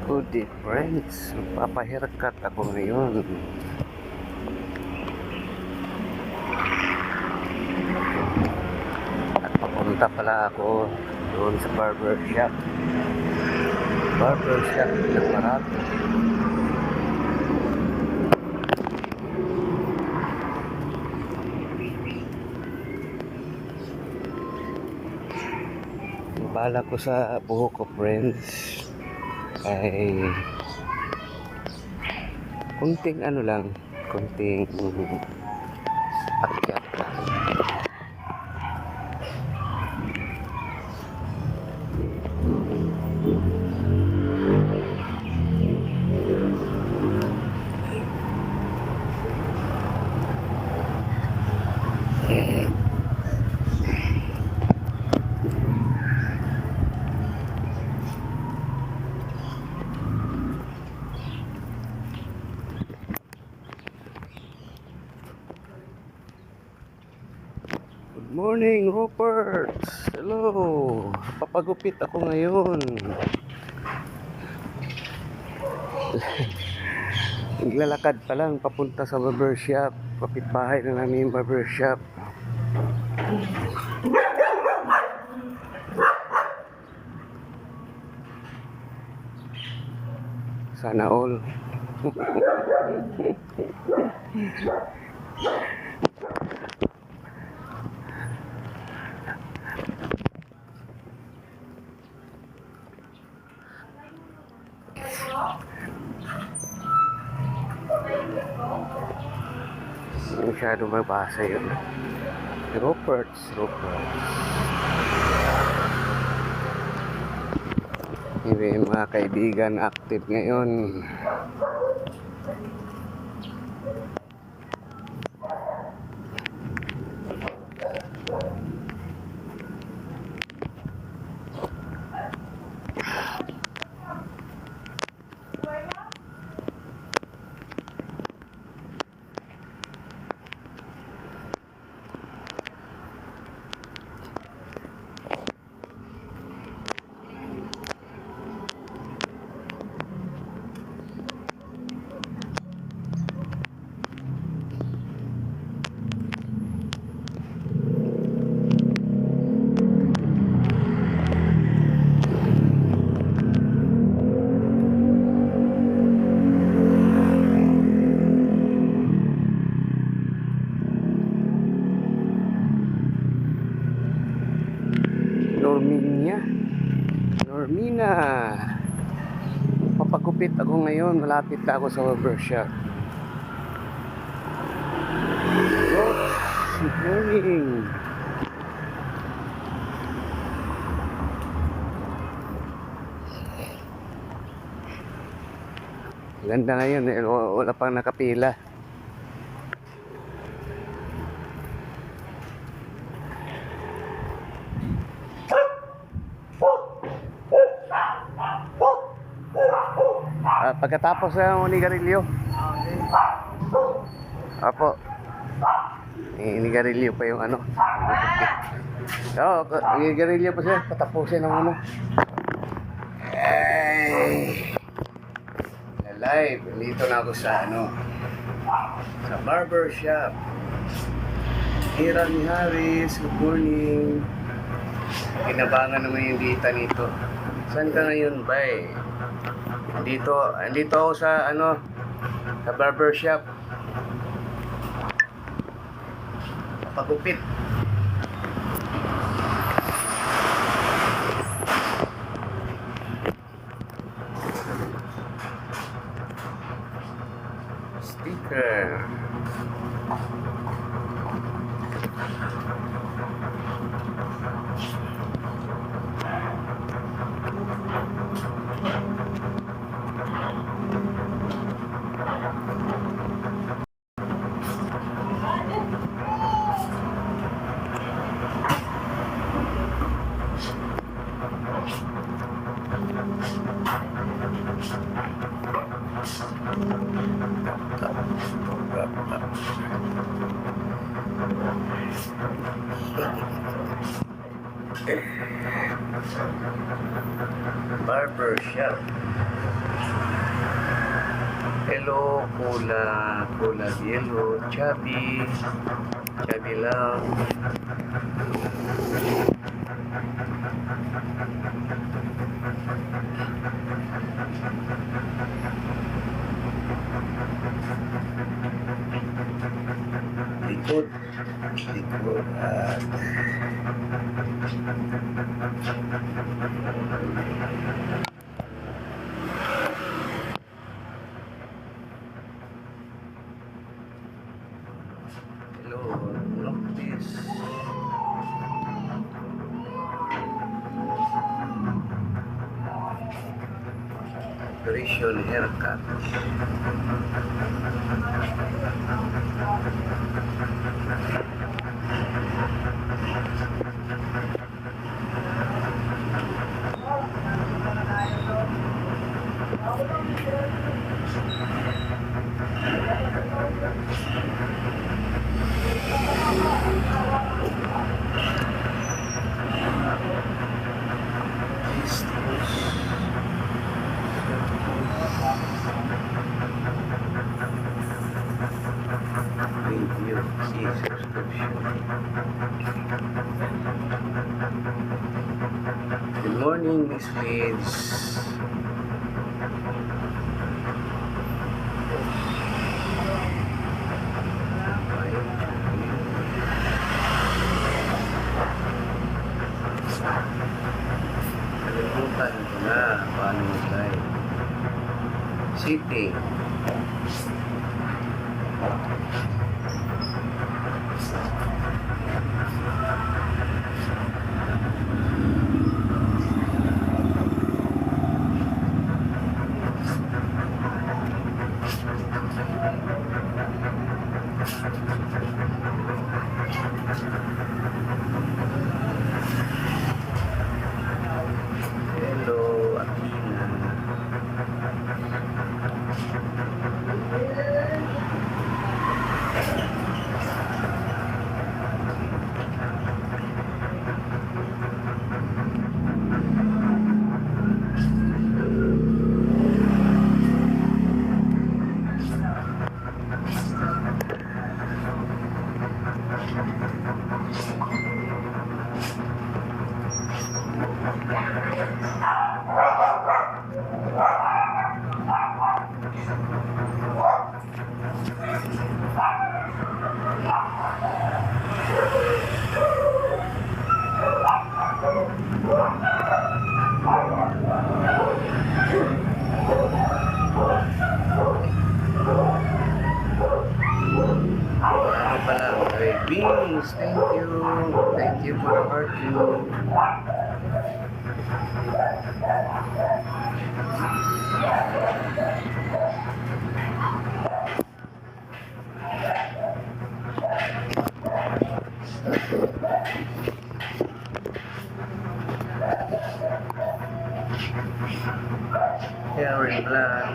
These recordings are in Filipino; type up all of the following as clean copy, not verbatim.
Good day friends, magpapahaircut ako ngayon. At papunta pala ako doon sa barber shop ng Marato. Bala ko sa buhok ko friends ay kunting ano lang, kunting akyat lang. Good morning, Rupert. Hello. Papagupit ako ngayon. Naglalakad pa lang papunta sa barbershop. Kapitbahay na namin yung barbershop. Sana all. Masyado mabasa yun. Rupert's. Hindi mga kaibigan active ngayon. Normina, papagupit ako ngayon. Malapit na ako sa barbershop. Good morning. Ganda ngayon, wala pang nakapila. Pagkatapos ng inigarilyo. Apo. Inigarilyo pa yung ano. Oo, inigarilyo pa siya. Patapusin ng ano. Ay. Live. Dito na ako sa ano. Sa barber shop. Hira ni Harris. Good morning. Kinabangan naman yung dita nito. Saan ka ngayon, bay? Andito ako sa ano, sa barber shop. Pagupit. Sticker. Barber shop. Hello, Cola Yellow, Chubby lang. Likod at hello, Noctis. Operation haircut. Review, see subscription. Good morning, Miss Liz. Kalimutan ko na paano mag-live. Sitting. Hello, Akina. Ano pala? Okay, Beans, thank you. Thank you for the heart. Karen Black,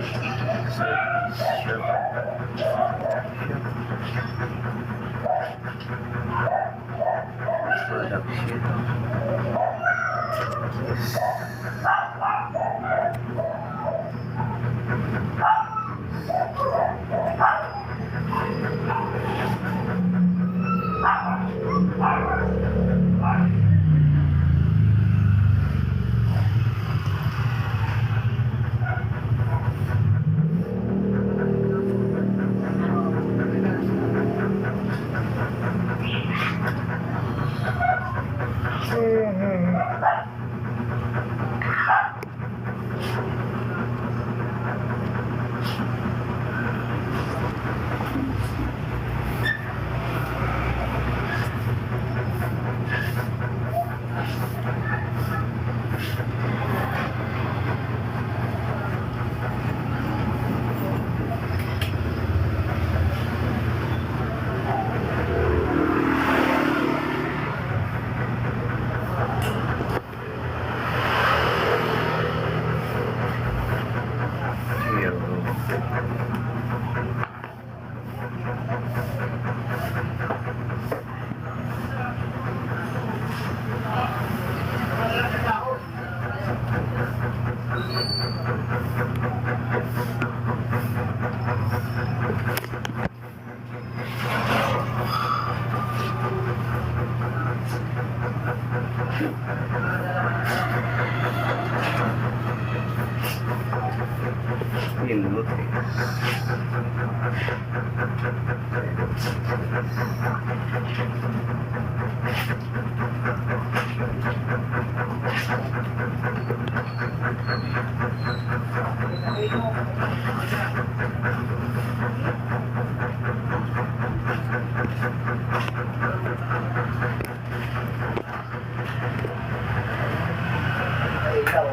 Pinut eh. Ikaw.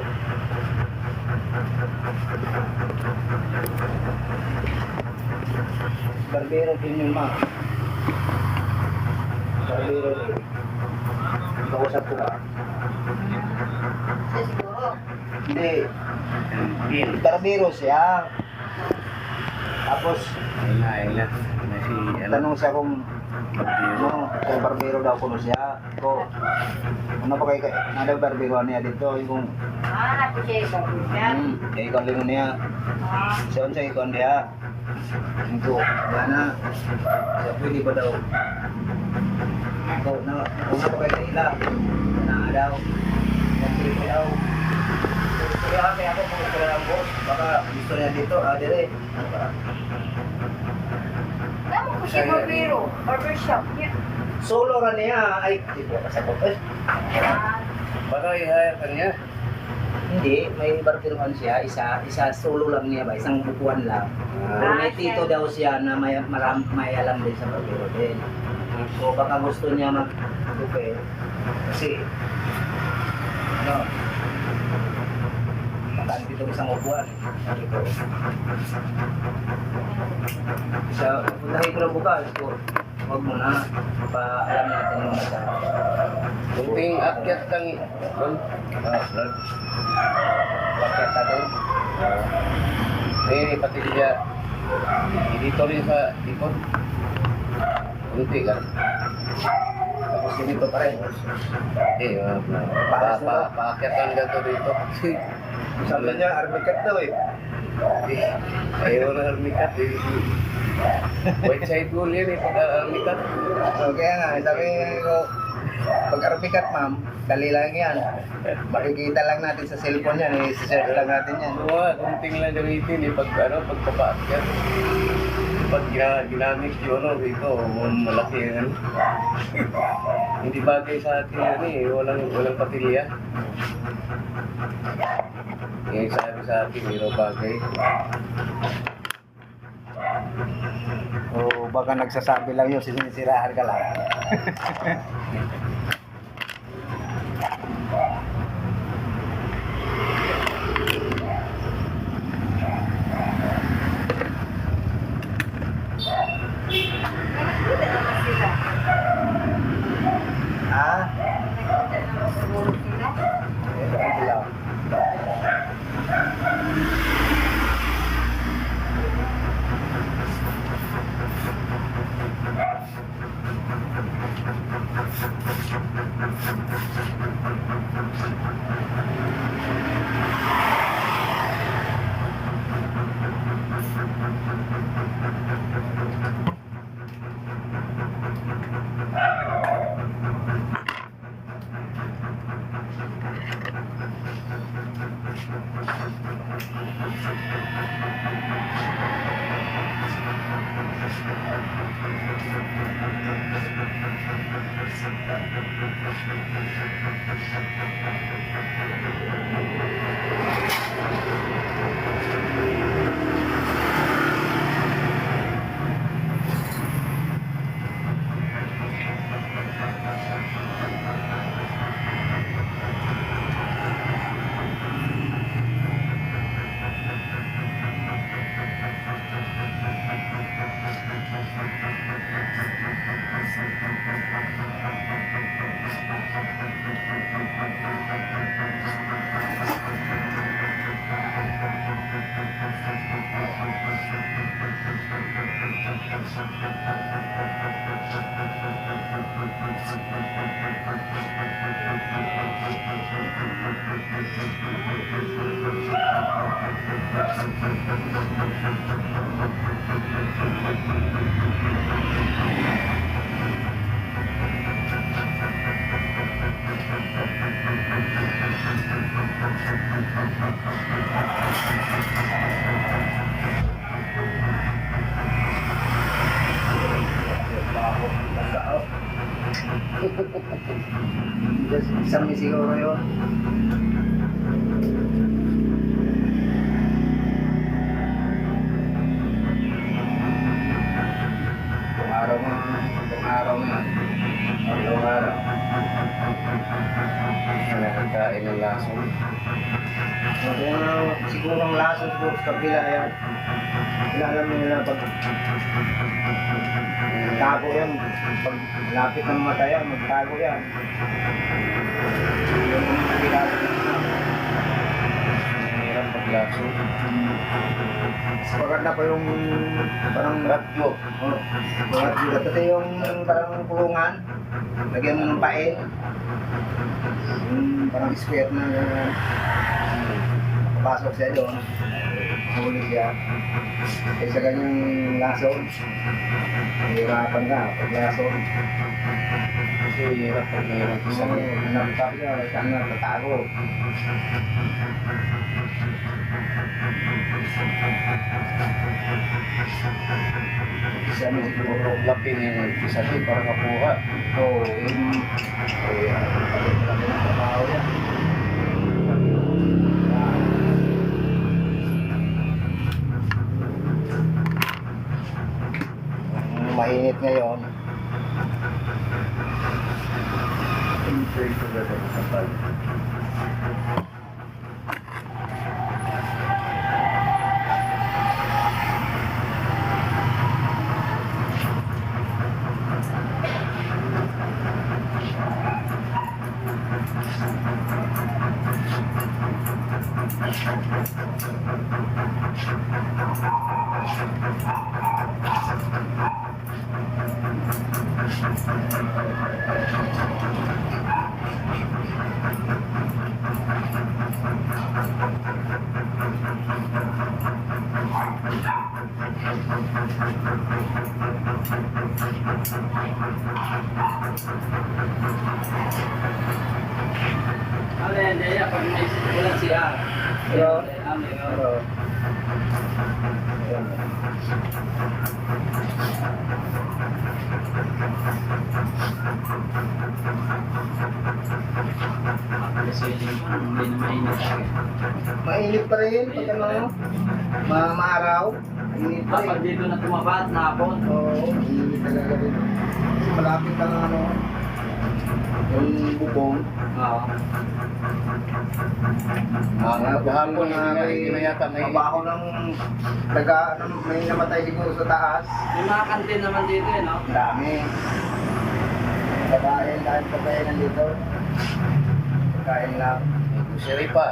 Barbero din yung ma. Barbero din. Kausap ko ba? Hindi. Pin. Barbero siya. Tapos, Ayun na. Si, tanong siya kung kung barbero daw kuno siya. Ko, ano ba kayo, nada barbero niya dito, yung kaya ikaw lingon niya. Siya unsa ikaw niya. Ito, gana. Siya pwede ba daw? Ito, kung ano ba kayo ila, na daw. Pwede daw. Kaya ako kung gusto lang boss, baka gusto niya dito, dire. Tama ko siya barbershop niya. Solo ra niya, ay, di ko kasabot. baka i-hire ka niya. Hindi, may barberohan siya, isa solo lang niya ba, isang bukuan lang. Pero may tito daw siya na may alam din sa barbero din. So baka gusto niya mag-buke. Kasi, ano, mataan dito isang upuan. Sabi ko, siya, puntahin ko lang bukas. So, huwag mo na, pa-alam natin yung mata. Kunting akyat kang vlog. Bakit natin? May pati siya. Dito rin sa ikot. Kunti ka. Tapos ganito pa rin. Paakyatan ka to dito. Sabi niya, armikat daw eh. Ayaw na armikat. White side goal yan eh, pag-armikat. So, kaya nga, sabi ko, pag armikat ma'am, dali lang yan. Makikita lang natin sa cellphone yan, i-search lang natin yan. Kunting lang gamitin eh, pagpapaakyat. Pag ginamit yun, dito, malaki yan. Hindi bagay sa atin yan eh, walang patilya. Yung sabi sa akin, hindi bagay. O baka nagsasabi lang yun, sinisirahan ka lang. Nakikita naman sila. Ha? Nakikita naman siguro sila. Ito lang. Isang may siguro yun. Itong araw mo, itong araw mo yan. Itong araw. Nakakain ng lason. Siguro ang laso siguro sa kabila yan. Alam nila pag tago yan. Pag lapit ng mata yan, magtago yan. Yung kabila. Mahirap paglason. Mas maganda pa yung parang Radyo. Pati yung parang kulungan. Lagyan mo ng pain. Yung parang square na pasok siya doon. Huli siya. Kaysa ganyang lason. Hirapan ka pag lason. Kasi hirap pag mayroong Isa isang nanamtak siya. Saan nga tatago. Isa mo siguro. lapin yung isa din para kapuha. Oo, yung... Pagod na lang yung trabaho yan. Mainit ngayon. Enjoy ko ba sa pag. Ano yan, Jaya? Pag may ulan siya. Ayun. Ano Ayun. Kasi hindi na mainit. Mainit pa rin pag ano, maaraw. Mainit pa Pag rin. dito na tumapat na hapon. Oo, mainit talaga rin. Kasi malapit ang ano, yung bubong. Oo. Hapon na hindi na yata may mabaho ng may namatay siguro sa taas. May mga kantin naman dito eh, no? Ang dami. Pagkain, kahit pagkain nandito. Pagkain lang. grocery pa.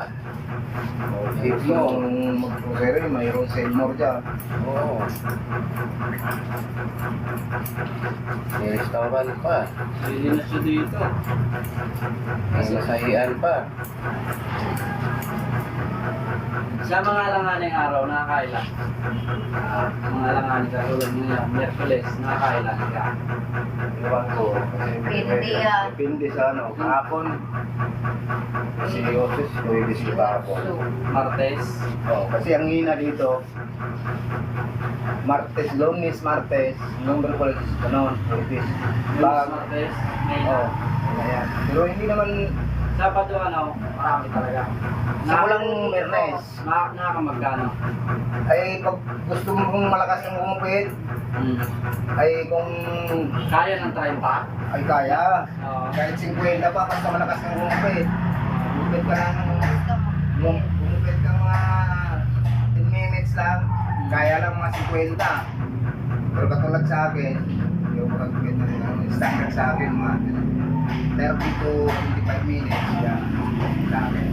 Dito yung mag-grocery, mayroon Seymour dyan. Oo. May restaurant pa. Pwede na siya dito. May masahian pa. Sa mga alanganing araw, nakakailan. Mga alanganing katulad ngayon, Miyerkules, nakakailan ka. Iwan ko. Kasi Depende yan. Depende sa ano, kahapon. Si Otis, pwede si kahapon. Martes. Oh, kasi ang hina dito, Martes, Lunes, Martes, number ko lang ano, Otis. Lunes, Martes, May Oh, na. ayan. Pero hindi naman, Sabado ano, marami talaga. Simulang Biyernes. Nakakamagkano? ay pag gusto mo kung malakas ang gumupit, ay kung Kaya ng 30? ay kaya, Oo. kahit 50 pa, basta malakas ang gumupit. Gumupit ka lang, gumupit ka mga 10 minutes lang, kaya lang mga 50. Pero katulad sa akin, yung pag-gupit ng standard sa akin, mga 30 to 25 minutes, yan, sa akin.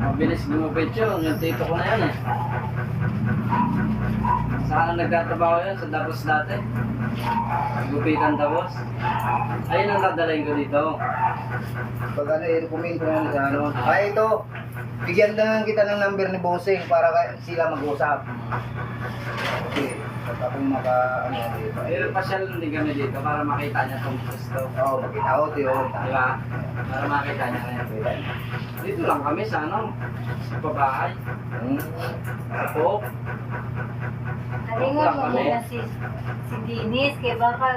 Mabilis gumupit yun. Yung tito ko na yan eh. Saan nagtatrabaho yan? Sa Davos dati. Gupitan Davos. Ayun ang dadalhin ko dito. Pag ano, i-recommend ko lang sa ano. Ay, ito. Bigyan na lang kita ng number ni Bossing para sila mag-usap. Okay. Pagka kung maka, ano, dito. Pero pasyal din kami dito para makita niya itong gusto. Oo, makita ko, tiyo. Di ba? Para makita niya rin. Dito lang kami sa ano, sa babahay. Sa Pook. Nalingon mo muna si Dennis, kaya baka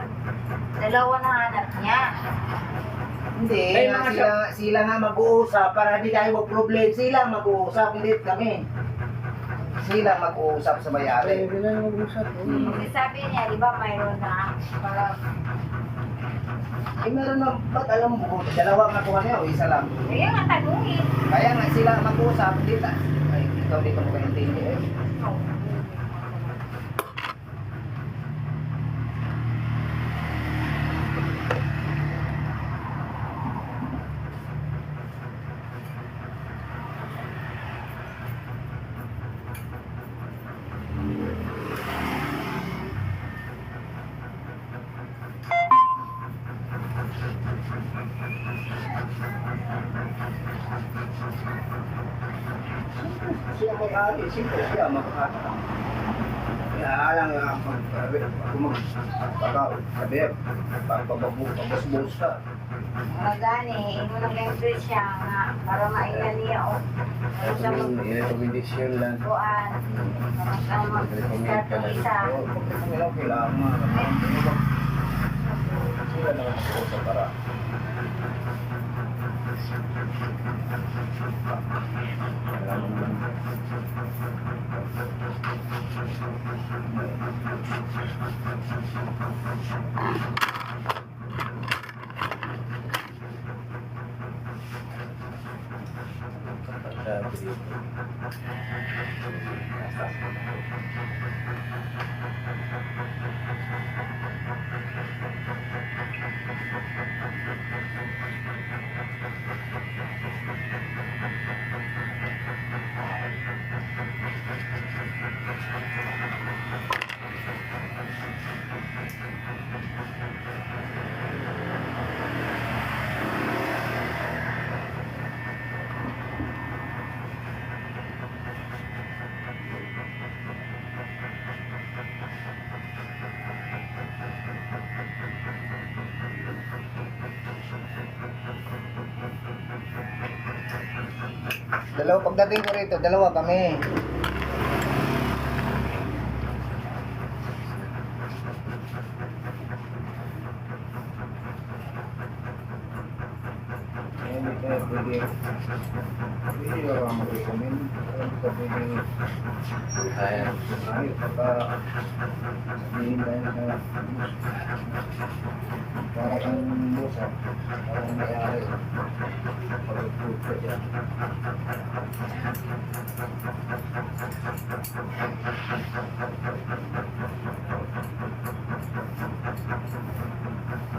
dalawa na anak niya. Hindi, Ay, nga mga sila nga mag-uusap para di tayo mag-problem. Sila mag-uusap, hindi kami. Sila mag-uusap sa bayari. Pwede na mag-usap. Kasi sabi niya, di ba mayroon na para Eh, meron na, ba't alam mo, dalawa nga kung ano, o isa lang. kaya nga tanungin. Kaya nga sila mag-uusap, hindi ta. Ay, ikaw di ka mo kaintindi eh. Siya mag-ari, siyempre siya mag-ari. Kaya lang nga, ako mag-sabi, pagpabus-bus ka. Gani, ino lang yung siya nga para maingan niya o sa Rekomendasyon lang. magbuan. Para mag-start ng isa. Oo, kailangan kailangan mo. Sila naman mag-usap para. Alam mo naman. Pagdating ko rito, dalawa kami. Hindi tayo pwede. Hindi ako mag-recommend. Hindi ka pwede. Kaya. Ay, pagka sabihin tayo na para kang busa, parang mayari. Pag-food ka dyan.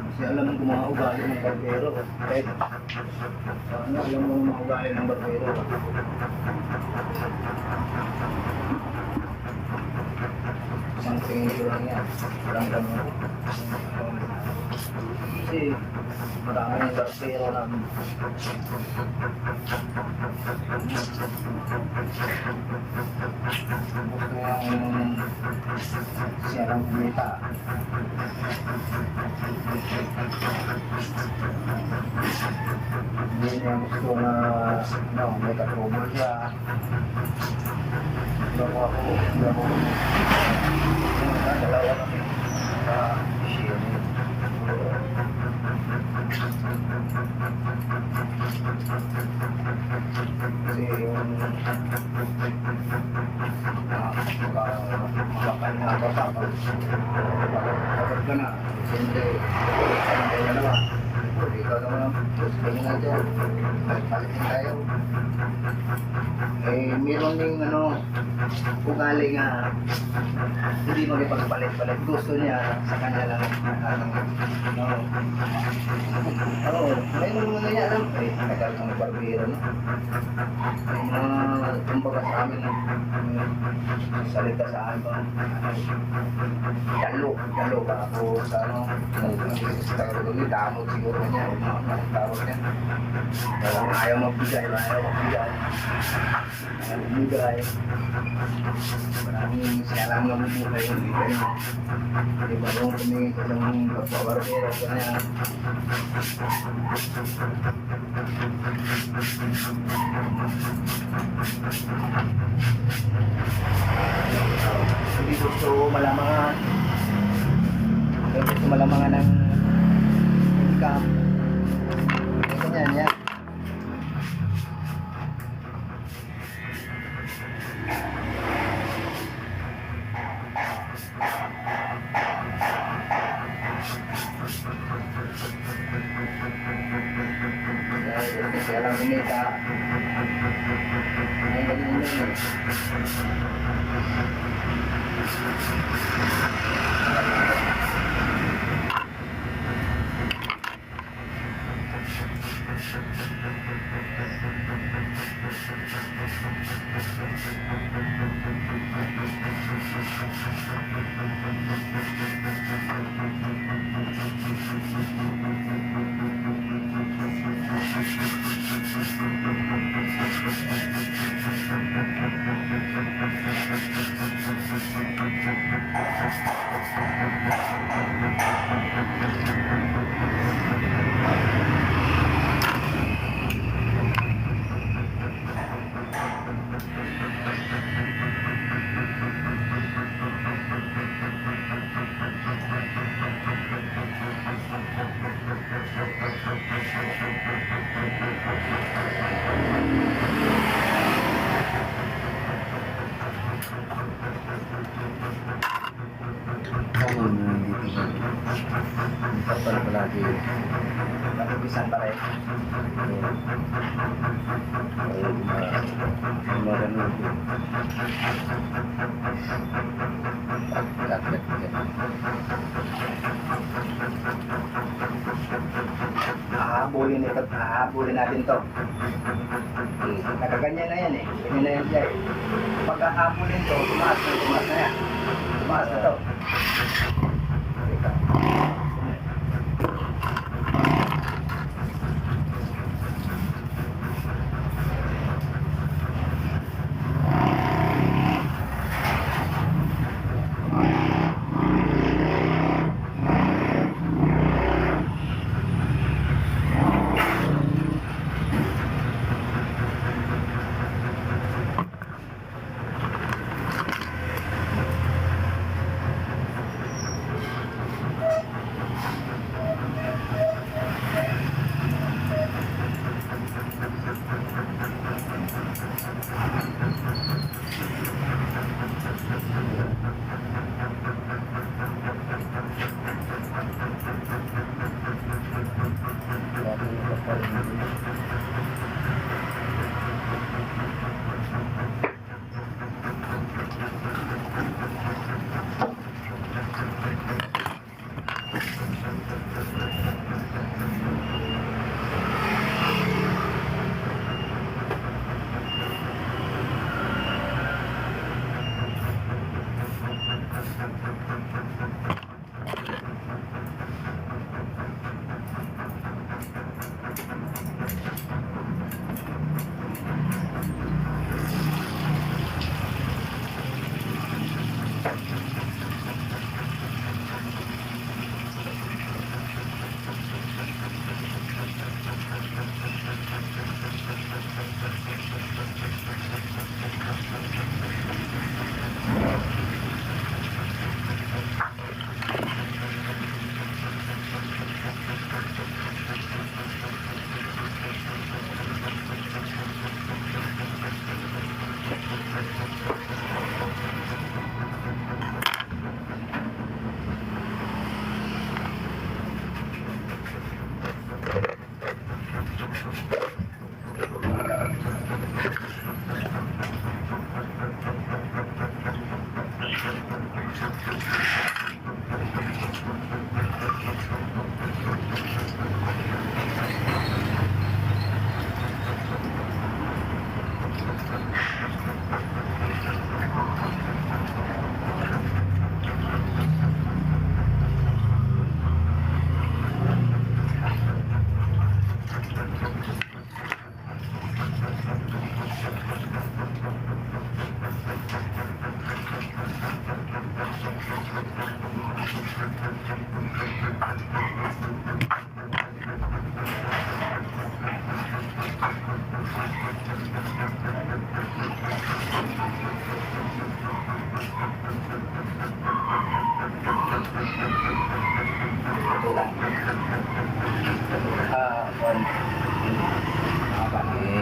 Kasi alam mo kung mga ugali ng barbero. Kahit ano, alam mo mga ugali ng barbero. Isang tingin ko lang yan. Walang ganun. Kasi marami ng barbero na gusto yung siya lang kumita. Hindi niya gusto na may katrouble siya. Dalawa kami sa share. Kasi yung makakain na kapag ka na, siyempre, dalawa. Ikaw naman, gusto nga dyan, palitin tayo. Eh, meron ding ugali nga hindi magipagpalit-palit. Gusto niya sa kanya lang mayroon mga niya alam tagal ng barbero may mga kumbaga sa amin salita sa amin ba dalo ba ako sa damot siguro niya tawag niya Parang ayaw magbigay. Ayaw magbigay. Maraming siya lang mabubuhay yung bigay mo. Di ba nung tumingin ko ng pagpaparbero ko na yan. Hindi gusto malamangan. Hindi gusto malamangan ng income. Ganyan yan. Kasi alam kumita. Ay, ganyan yun. Tama na dito ba? Ikaw pala palagi. Nagugisan pa rin. Marunong. Lakad ka. Hahabulin natin to. Nakaganyan na yan eh. Ganyan na yan siya eh. Pag hahabulin to, tumaas na yan. Tumaas na to.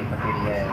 Patilya.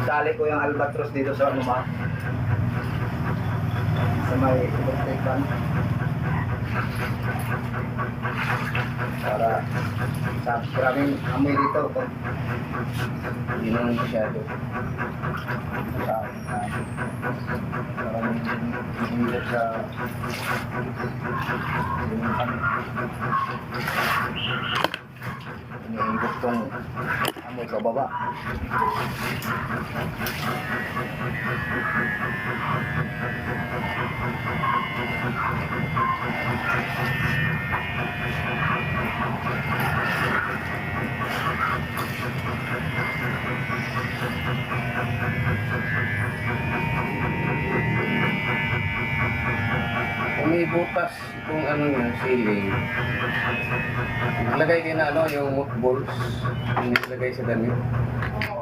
Dali ko yung albatros dito sa ano ba? Sa may electric fan. Para sa maraming amoy dito. Hindi naman masyado. Parang hindi sa iniikot tong amoy sa baba. Kung may butas kung ano yung ceiling, naglagay din na ano yung mothballs, yung nilagay sa damit. Oo.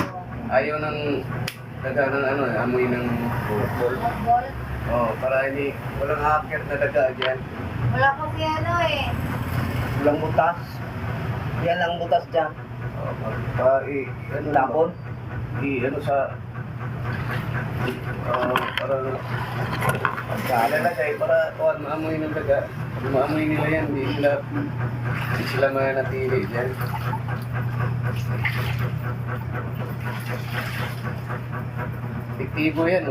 Ayaw ng daga ng ano, amoy ng mothball. Ball. Oh, para hindi, walang aakyat na daga dyan. Wala ko si ano eh. Walang butas. Yan lang butas dyan. Oh, ano Tapon. ano sa, para lalagay, para kuhan, maamoy ng daga. Kung maamoy nila yan, hindi sila manatili dyan. Epektibo yan,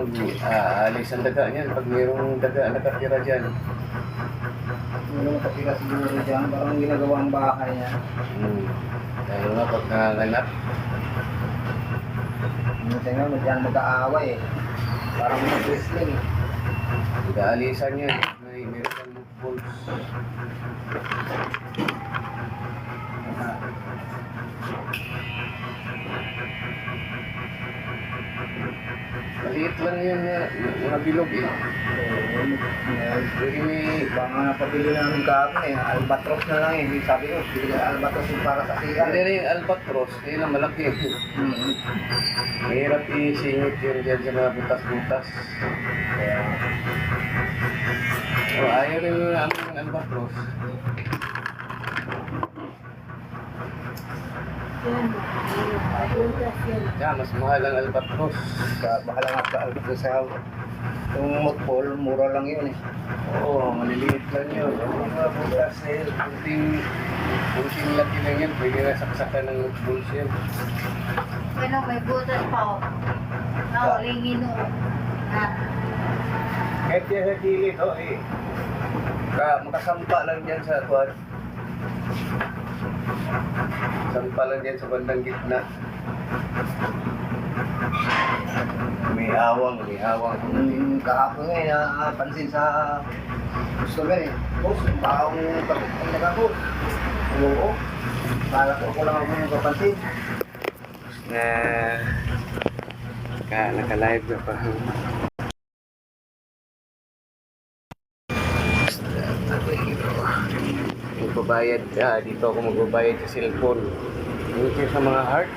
alis ang daga niyan pag mayroong daga nakatira dyan. Walang matapila siguro dyan. Parang ginagawa ang bahay niya. Lalo na pag nanganganak. Minsan nga, dyan mag-aaway eh. Parang mga wrestling eh. Nag-aalisan yan. Meron kang mothballs. Maliit lang yan mga bilog eh. Pwede may Baka nga napabili namin kahapon eh. Albatros na lang eh. Sabi ko, bili ka albatros yung para sa siya. Hindi rin albatros, yun ang malaki. Mahirap isingit yun dyan sa mga butas-butas. O, ayaw rin yung aming albatros. Yeah, mas mahal ang albatros. Baka lang sa albatros sa yung mothball, mura lang yun eh. Oo, maliliit lang yun. Ang mga butas na yun, kunting laki lang yan. Pwede na saksakan ng bulls yan. Ano, may butas pa o. Naulingin o. Na. Kahit yan sa gilid, makasampa lang dyan sa kuwan. Sampa lang dyan sa bandang gitna. May awang. Kahapon nga eh, napansin sa customer eh. Boss, baka akong ang nagkakot. Oo. Kala ko lang ako yung kapansin. Naka-live na pa. Magbabayad dito ako magbabayad sa cellphone. Thank you sa mga heart.